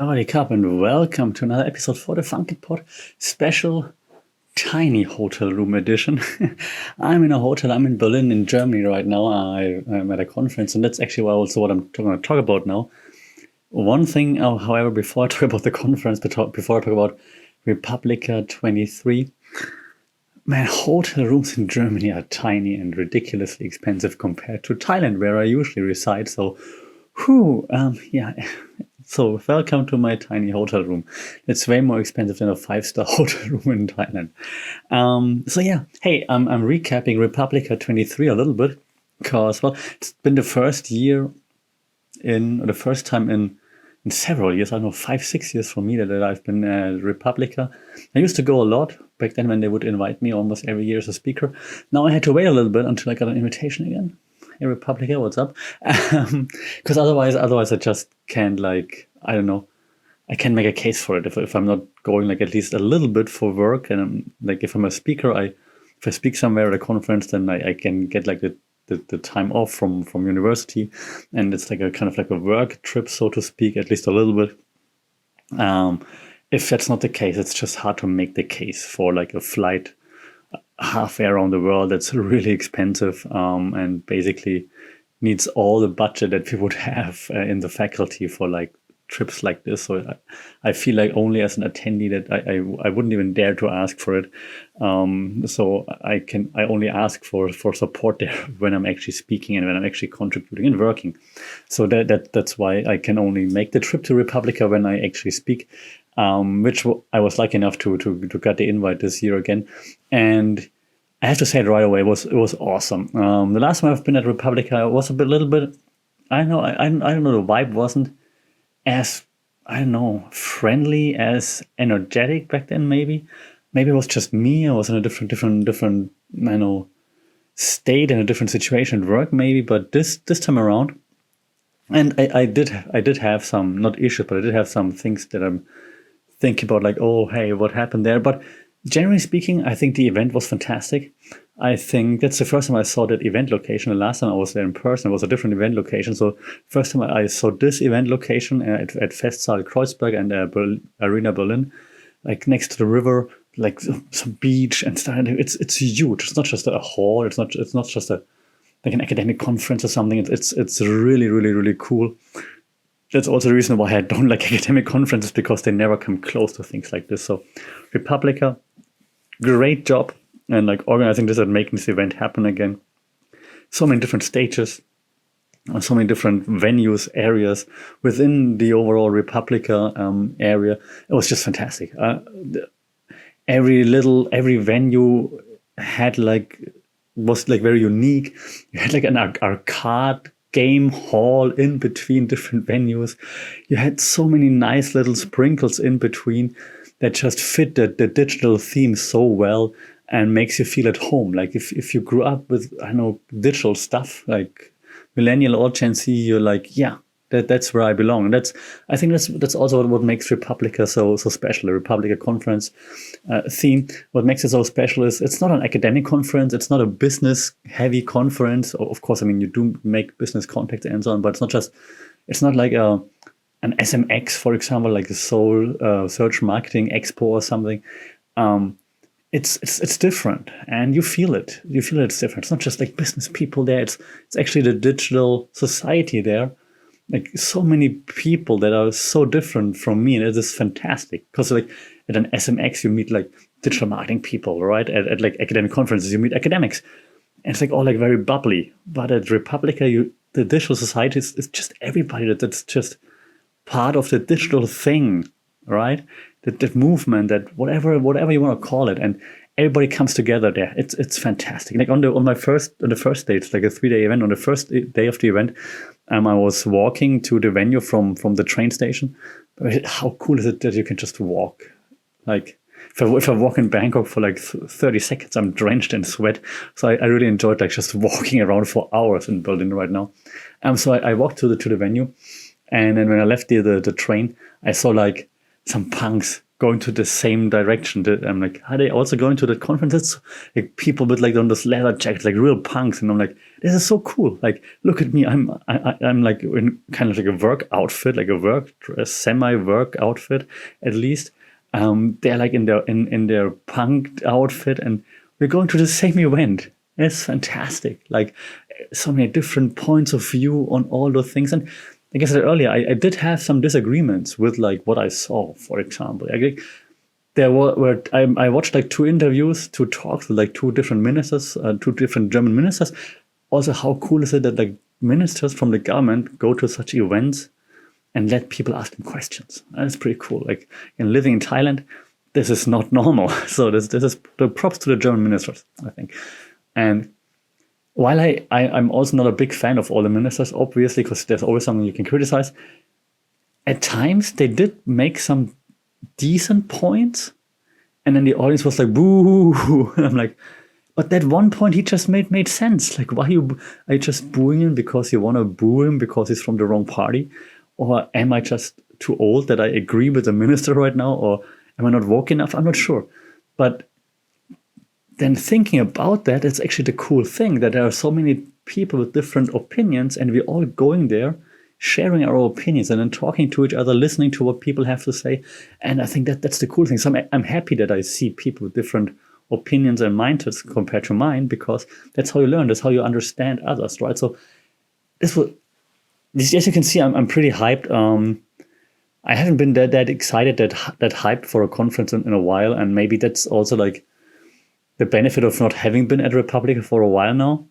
Howdy, Cup, and welcome to another episode for the Funky Pod special tiny hotel room edition. I'm in a hotel. I'm in Berlin, in Germany right now. I'm at a conference, and that's actually what I'm going to talk about now. One thing, however, before I talk about the conference, before I talk about Republica 23, man, hotel rooms in Germany are tiny and ridiculously expensive compared to Thailand, where I usually reside. So, yeah. So, welcome to my tiny hotel room. It's way more expensive than a 5-star hotel room in Thailand. Hey, I'm recapping Republica 23 a little bit because, well, it's been the first time in several years, I don't know, 5-6 years for me that I've been at Republica. I used to go a lot back then when they would invite me almost every year as a speaker. Now I had to wait a little bit until I got an invitation again. Hey, Republica, what's up? Because otherwise I just can't, I don't know, I can't make a case for it if I'm not going at least a little bit for work. And if I'm a speaker, if I speak somewhere at a conference, then I can get the time off from university, and it's a kind of a work trip, so to speak, at least a little bit. If that's not the case, it's just hard to make the case for a flight halfway around the world that's really expensive and basically needs all the budget that we would have in the faculty for trips like this. So I feel only as an attendee that I wouldn't even dare to ask for it. So I only ask for support there when I'm actually speaking and when I'm actually contributing and working. So that's why I can only make the trip to Republica when I actually speak, which I was lucky enough to get the invite this year again. And I have to say it right away, it was awesome. The last time I've been at Republica was a little bit, I don't know, the vibe wasn't as, I don't know, friendly, as energetic back then. Maybe it was just me. I was in a different I know, state, in a different situation at work maybe. But this time around, and I did have some, not issues, but I did have some things that I'm thinking about, oh hey, what happened there? But generally speaking, I think the event was fantastic. I think that's the first time I saw that event location. The last time I was there in person, it was a different event location. So first time I saw this event location at Festsaal Kreuzberg and Arena Berlin, next to the river, some beach and stuff. It's huge. It's not just a hall. It's not just an academic conference or something. It's really, really, really cool. That's also the reason why I don't like academic conferences, because they never come close to things like this. So Republica, great job. And organizing this and making this event happen again. So many different stages, so many different venues, areas within the overall Republica area. It was just fantastic. Every venue had was very unique. You had an arcade game hall in between different venues. You had so many nice little sprinkles in between that just fit the digital theme so well and makes you feel at home. If you grew up with, I know, digital stuff, millennial or Gen Z, you're yeah, that's where I belong. And I think that's also what makes Republica so special. The Republica conference theme, what makes it so special is it's not an academic conference. It's not a business heavy conference. Of course, you do make business contacts and so on, but it's not like an SMX, for example, like a Seoul Search Marketing Expo or something. It's different, and you feel it. You feel it's different. It's not just business people there. It's actually the digital society there. So many people that are so different from me, and it is fantastic. Because at an SMX you meet digital marketing people, right? At academic conferences you meet academics, and it's all very bubbly. But at Republica, the digital society is just everybody that's just part of the digital thing, right? That movement, that whatever you want to call it, and everybody comes together there. It's fantastic. On the first day, it's a 3-day event. On the first day of the event, I was walking to the venue from the train station. How cool is it that you can just walk? If I walk in Bangkok for 30 seconds, I'm drenched in sweat. So I really enjoyed just walking around for hours in Berlin right now. So I walked to the venue, and then when I left the train, I saw some punks going to the same direction. I'm are they also going to the conferences? People with on those leather jackets, real punks. And I'm this is so cool. Like, look at me. I'm like in kind of like a work outfit, like a work dress, semi-work outfit, at least. They're like in their punk outfit, and we're going to the same event. It's fantastic. Like, so many different points of view on all those things. And like I said earlier, I did have some disagreements with like what I saw, for example. I watched like 2 interviews, 2 talks with like 2 different ministers, 2 different German ministers. Also, how cool is it that like ministers from the government go to such events and let people ask them questions? That's pretty cool. Like, living in Thailand, this is not normal. So this is the props to the German ministers, I think. And while I'm also not a big fan of all the ministers, obviously, because there's always something you can criticize, at times they did make some decent points, and then the audience was like, boo. And I'm like, but that one point he just made sense. Like, why are you just booing him because you want to boo him because he's from the wrong party? Or am I just too old that I agree with the minister right now? Or am I not woke enough? I'm not sure. But then thinking about that, it's actually the cool thing that there are so many people with different opinions, and we're all going there, sharing our opinions, and then talking to each other, listening to what people have to say. And I think that's the cool thing. So I'm happy that I see people with different opinions and mindsets compared to mine, because that's how you learn. That's how you understand others, right? So as you can see, I'm pretty hyped. I haven't been that excited, that hyped for a conference in a while, and maybe that's also like the benefit of not having been at Republica for a while now,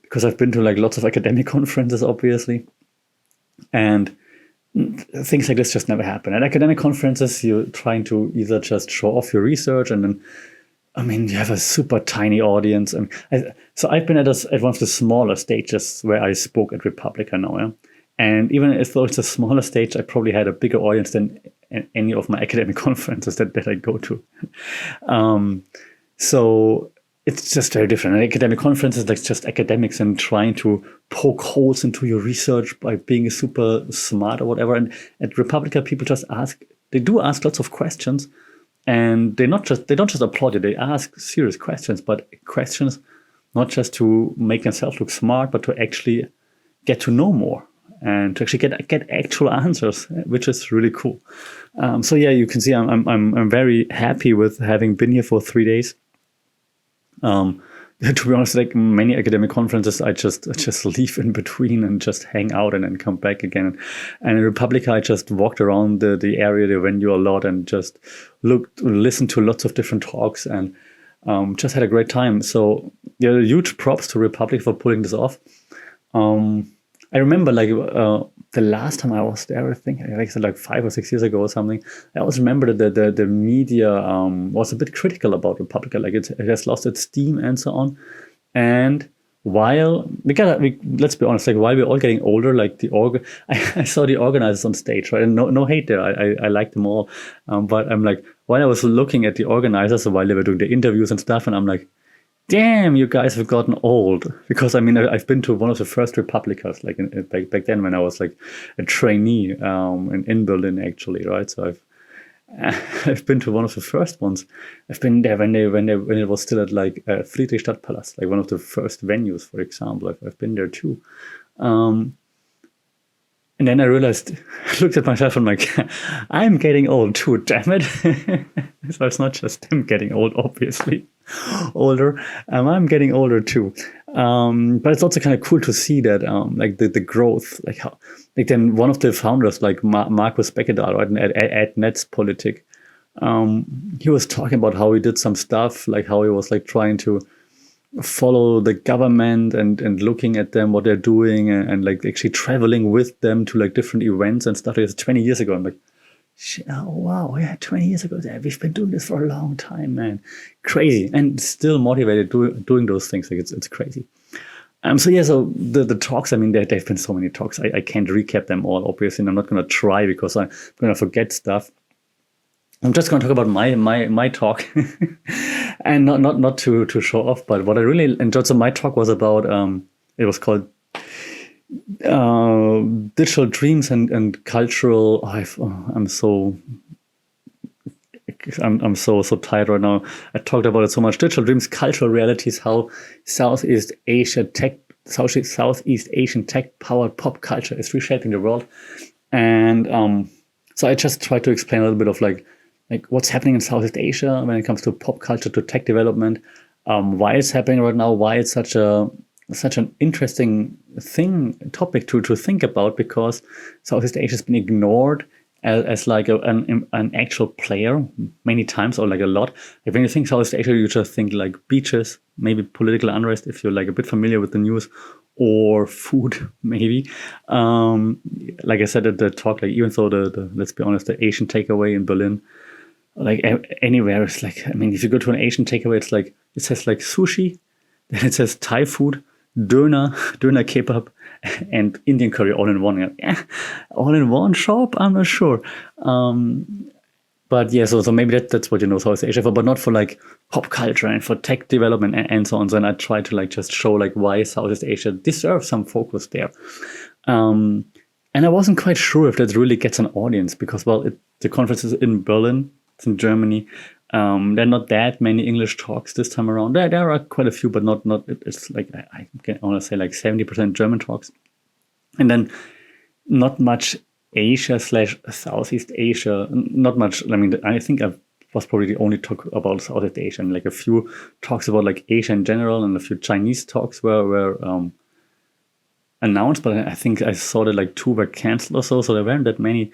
because I've been to like lots of academic conferences, obviously, and things like this just never happen. At academic conferences, you're trying to either just show off your research, and then, I mean, you have a super tiny audience. So I've been at one of the smaller stages where I spoke at Republica now, yeah? And even if though it's a smaller stage, I probably had a bigger audience than any of my academic conferences that I go to. So it's just very different. An academic conference is like just academics and trying to poke holes into your research by being super smart or whatever. And at Republica, people just ask lots of questions, and they don't just applaud you. They ask serious questions, but questions not just to make themselves look smart, but to actually get to know more and to actually get actual answers, which is really cool. So yeah, you can see I'm very happy with having been here for 3 days. To be honest, like many academic conferences, I just leave in between and just hang out and then come back again. And in Republica, I just walked around the area, the venue a lot, and just listened to lots of different talks, and just had a great time. So yeah, huge props to Republic for pulling this off. I remember like the last time I was there, I think like I said, like 5 or 6 years ago or something. I always remember that the media was a bit critical about Republica, like it has lost its steam and so on. And while let's be honest, like while we're all getting older, like I saw the organizers on stage, right? And no hate there, I like them all, but I'm like, while I was looking at the organizers while they were doing the interviews and stuff, and I'm like, damn, you guys have gotten old. Because I mean, I've been to one of the first Republicas, like back then when I was like a trainee in Berlin, actually, right? So I've been to one of the first ones. I've been there when it was still at like Friedrichstadtpalast, like one of the first venues, for example. I've been there too. And then I realized, I looked at myself and I'm like, I'm getting old too, damn it. So it's not just him getting old, obviously, older. I'm getting older too. But it's also kind of cool to see that, like the growth, like how, like then one of the founders, like Markus Beckedahl, right, at Netzpolitik, he was talking about how he did some stuff, like how he was like trying to follow the government and looking at them, what they're doing, and like actually traveling with them to like different events and stuff. Like it's 20 years ago. I'm like, oh, wow, yeah, 20 years ago. We've been doing this for a long time, man. Crazy. And still motivated doing those things. Like it's crazy. So yeah, so the talks, I mean, there've been so many talks. I can't recap them all, obviously, and I'm not going to try because I'm going to forget stuff. I'm just going to talk about my talk and not to show off, but what I really enjoyed. So my talk was about, it was called Digital Dreams and Cultural. I'm so tired right now. I talked about it so much. Digital Dreams, Cultural Realities, how Southeast Asia tech Southeast Asian tech-powered pop culture is reshaping the world. And so I just try to explain a little bit of like what's happening in Southeast Asia when it comes to pop culture, to tech development, why it's happening right now, why it's such an interesting topic to think about, because Southeast Asia has been ignored as like an actual player many times, or like a lot. Like when you think Southeast Asia, you just think like beaches, maybe political unrest if you're like a bit familiar with the news, or food maybe. Like I said at the talk, like even though the let's be honest, the Asian takeaway in Berlin, like anywhere, it's like, I mean, if you go to an Asian takeaway, it's like it says like sushi, then it says Thai food, doner kebab, and Indian curry all in one. Yeah, all in one shop? I'm not sure. But yeah, so maybe that's what you know Southeast Asia for, but not for like pop culture and for tech development and so on. So then I try to like just show like why Southeast Asia deserves some focus there. And I wasn't quite sure if that really gets an audience, because the conference is in Berlin, it's in Germany. There are not that many English talks this time around. There are quite a few, but not. It's like I want to say like 70% German talks, and then not much Asia/Southeast Asia. Not much. I mean, I think I was probably the only talk about Southeast Asia, and like a few talks about like Asia in general, and a few Chinese talks were announced. But I think I saw that like 2 were canceled or so. So there weren't that many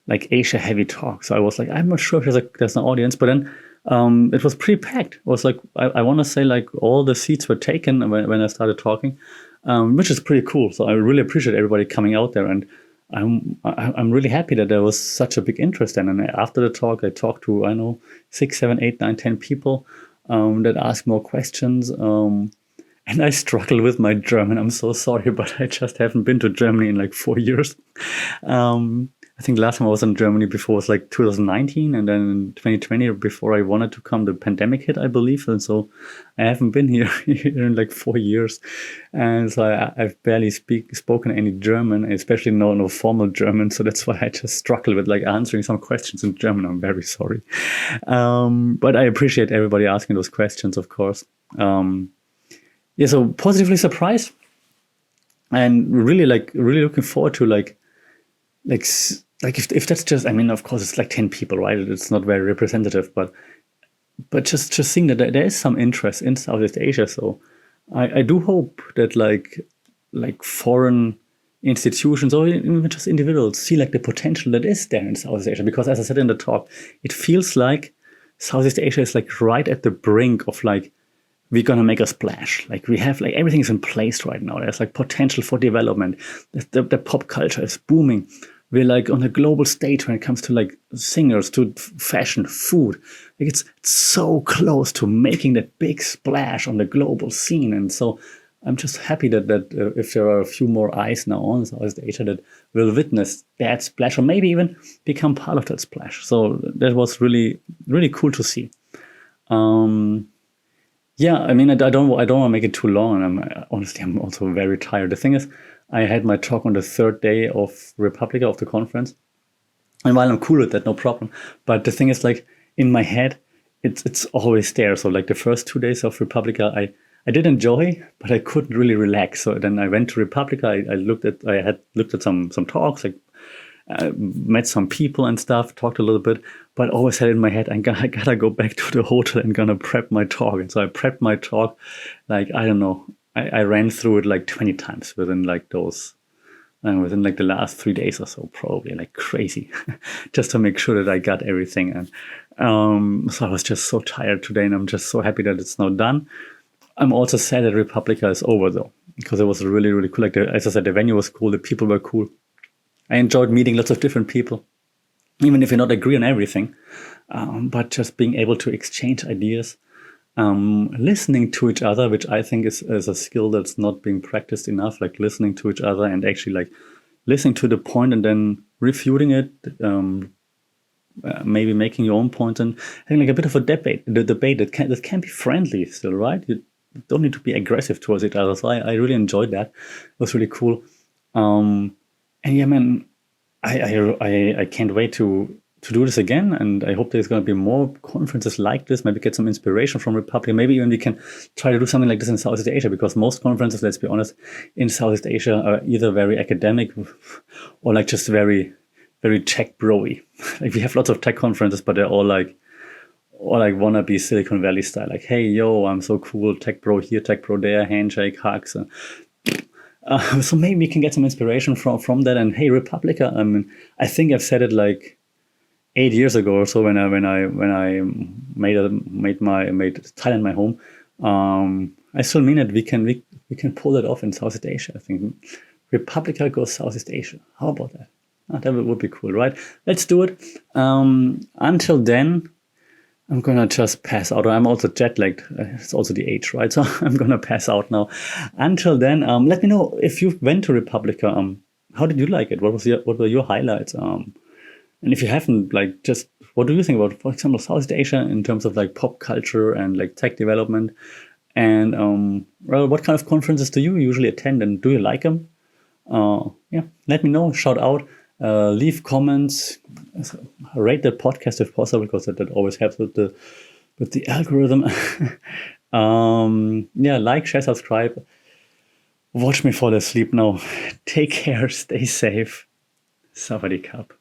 like Asia heavy talks. So I was like, I'm not sure if there's an audience, but then. It was pretty packed. It was like, I want to say like all the seats were taken when I started talking, which is pretty cool. So I really appreciate everybody coming out there, and I'm really happy that there was such a big interest in. And after the talk, I talked to, I know, 6, 7, 8, 9, 10 people that asked more questions. And I struggle with my German. I'm so sorry, but I just haven't been to Germany in like 4 years. I think the last time I was in Germany before was like 2019, and then in 2020, before I wanted to come, the pandemic hit, I believe. And so I haven't been here in like 4 years. And so I've barely spoken any German, especially no formal German. So that's why I just struggle with like answering some questions in German. I'm very sorry. But I appreciate everybody asking those questions, of course. Yeah, so positively surprised, and really looking forward to like if that's just, I mean, of course it's like 10 people, right? It's not very representative, but just seeing that there is some interest in Southeast Asia. So I do hope that like foreign institutions or even just individuals see like the potential that is there in Southeast Asia. Because as I said in the talk, it feels like Southeast Asia is like right at the brink of like, we're going to make a splash. Like we have like everything's in place right now. There's like potential for development. The pop culture is booming. We're like on a global stage when it comes to like singers, to fashion, food. Like it's so close to making that big splash on the global scene. And so I'm just happy that if there are a few more eyes now on Southeast Asia that will witness that splash, or maybe even become part of that splash. So that was really, really cool to see. Yeah, I mean, I don't want to make it too long, and I'm also very tired. The thing is, I had my talk on the 3rd day of Republica, of the conference, and while I'm cool with that, no problem. But the thing is, like in my head, it's always there. So like the first 2 days of Republica, I did enjoy, but I couldn't really relax. So then I went to Republica. I had looked at some talks, like met some people and stuff, talked a little bit, but always had in my head, I gotta go back to the hotel and gonna prep my talk. And so I prepped my talk, like, I don't know, I ran through it like 20 times within like within like the last 3 days or so, probably, like crazy, just to make sure that I got everything. And so I was just so tired today, and I'm just so happy that it's now done. I'm also sad that Republica is over though, because it was really, really cool. Like as I said, the venue was cool, the people were cool. I enjoyed meeting lots of different people, even if you not agree on everything, but just being able to exchange ideas, listening to each other, which I think is a skill that's not being practiced enough, like listening to each other and actually like listening to the point and then refuting it, maybe making your own point, and having like a bit of a debate that can be friendly still, right? You don't need to be aggressive towards each other. So I really enjoyed that. It was really cool. And yeah, man, I can't wait to to do this again, and I hope there's going to be more conferences like this. Maybe get some inspiration from Republic. Maybe even we can try to do something like this in Southeast Asia, because most conferences, let's be honest, in Southeast Asia are either very academic or like just very, very tech bro-y. Like we have lots of tech conferences, but they're all like wannabe Silicon Valley style. Like, hey, yo, I'm so cool, tech bro here, tech bro there, handshake, hugs. So maybe we can get some inspiration from that. And hey, Republica. I mean, I think I've said it like 8 years ago or so when I made Thailand my home. I still mean it. We can pull that off in Southeast Asia. I think Republica goes Southeast Asia. How about that? That would be cool, right? Let's do it. Until then, I'm gonna just pass out. I'm also jet lagged. It's also the age, right? So I'm gonna pass out now. Until then, let me know if you went to Republica. How did you like it? What were your highlights? And if you haven't, like, just what do you think about, for example, Southeast Asia in terms of like pop culture and like tech development? And well, what kind of conferences do you usually attend, and do you like them? Yeah, let me know. Shout out. Leave comments. Rate the podcast if possible, because that always helps with the algorithm. Yeah, like, share, subscribe. Watch me fall asleep now. Take care. Stay safe. Sawadee Cup.